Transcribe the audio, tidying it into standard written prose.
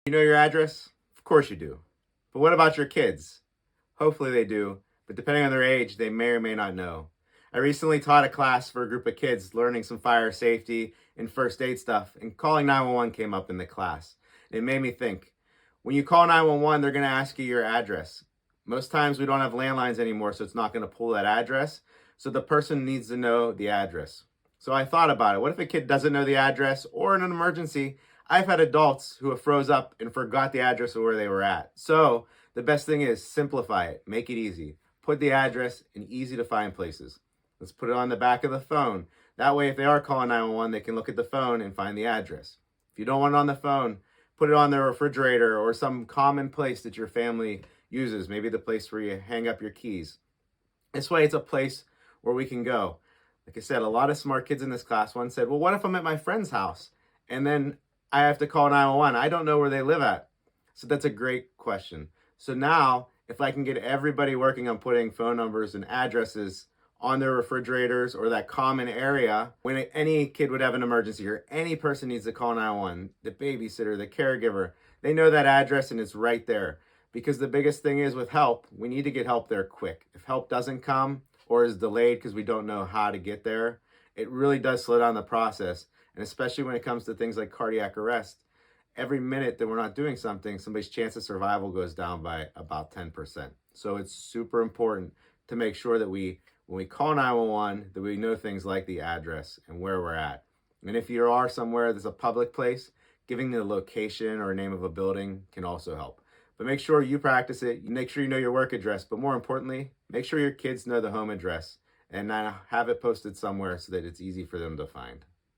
You know your address? Of course you do. But what about your kids? Hopefully they do, but depending on their age, they may or may not know. I recently taught a class for a group of kids learning some fire safety and first aid stuff, and calling 911 came up in the class. It made me think. When you call 911, they're going to ask you your address. Most times we don't have landlines anymore, so it's not going to pull that address. So the person needs to know the address. So I thought about it. What if a kid doesn't know the address, or in an emergency, I've had adults who have froze up and forgot the address of where they were at. So the best thing is simplify it, make it easy. Put the address in easy to find places. Let's put it on the back of the phone. That way, if they are calling 911, they can look at the phone and find the address. If you don't want it on the phone, put it on the refrigerator or some common place that your family uses, maybe the place where you hang up your keys. This way, it's a place where we can go. Like I said, a lot of smart kids in this class. One said, well, what if I'm at my friend's house and then I have to call 911? I don't know where they live at. So that's a great question. So now, if I can get everybody working on putting phone numbers and addresses on their refrigerators or that common area, when any kid would have an emergency or any person needs to call 911, the babysitter, the caregiver, they know that address and it's right there. Because the biggest thing is with help, we need to get help there quick. If help doesn't come or is delayed because we don't know how to get there, it really does slow down the process. And especially when it comes to things like cardiac arrest, every minute that we're not doing something, somebody's chance of survival goes down by about 10%. So it's super important to make sure that when we call 911, that we know things like the address and where we're at. And if you are somewhere that's a public place, giving the location or name of a building can also help. But make sure you practice it. Make sure you know your work address. But more importantly, make sure your kids know the home address and have it posted somewhere so that it's easy for them to find.